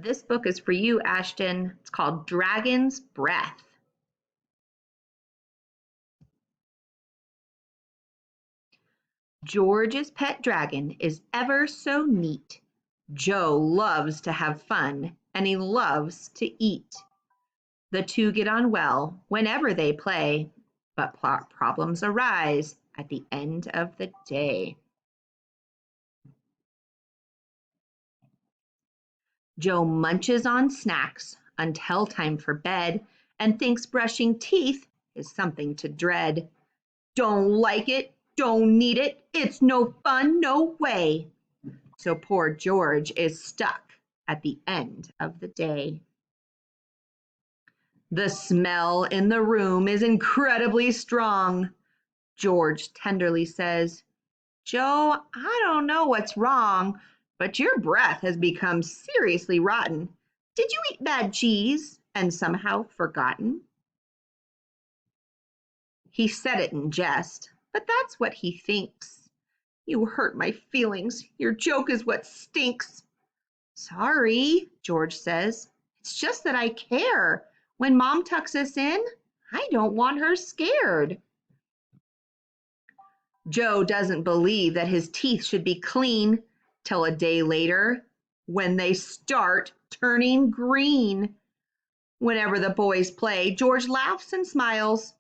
This book is for you, Ashton. It's called Dragon's Breath. George's pet dragon is ever so neat. Joe loves to have fun and he loves to eat. The two get on well whenever they play, but problems arise at the end of the day. Joe munches on snacks until time for bed and thinks brushing teeth is something to dread. Don't like it, don't need it, it's no fun, no way. So poor George is stuck at the end of the day. The smell in the room is incredibly strong. George tenderly says, Joe, I don't know what's wrong, but your breath has become seriously rotten. Did you eat bad cheese and somehow forgotten? He said it in jest, but that's what he thinks. You hurt my feelings. Your joke is what stinks. Sorry, George says. It's just that I care. When Mom tucks us in, I don't want her scared. Joe doesn't believe that his teeth should be clean till a day later when they start turning green. Whenever the boys play, George laughs and smiles,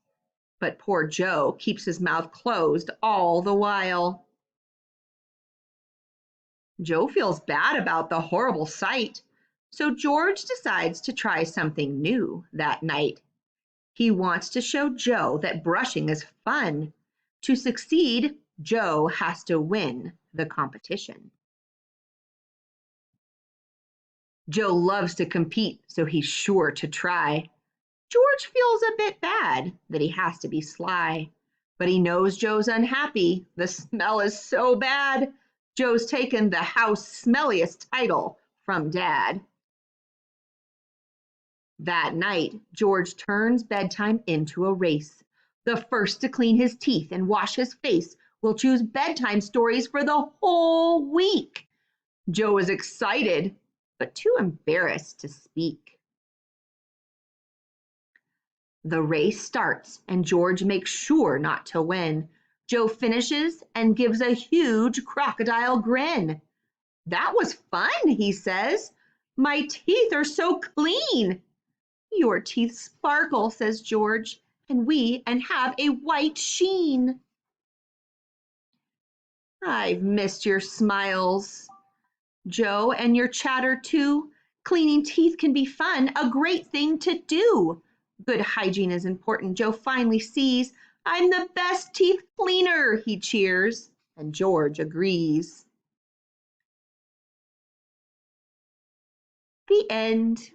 but poor Joe keeps his mouth closed all the while. Joe feels bad about the horrible sight, so George decides to try something new that night. He wants to show Joe that brushing is fun. To succeed, Joe has to win the competition. Joe loves to compete, so he's sure to try. George feels a bit bad that he has to be sly, but he knows Joe's unhappy. The smell is so bad. Joe's taken the house smelliest title from Dad. That night, George turns bedtime into a race. The first to clean his teeth and wash his face will choose bedtime stories for the whole week. Joe is excited, but too embarrassed to speak. The race starts, and George makes sure not to win. Joe finishes and gives a huge crocodile grin. That was fun, he says. My teeth are so clean. Your teeth sparkle, says George, and have a white sheen. I've missed your smiles, Joe, and your chatter too. Cleaning teeth can be fun, a great thing to do. Good hygiene is important, Joe finally sees. I'm the best teeth cleaner, he cheers, and George agrees. The end.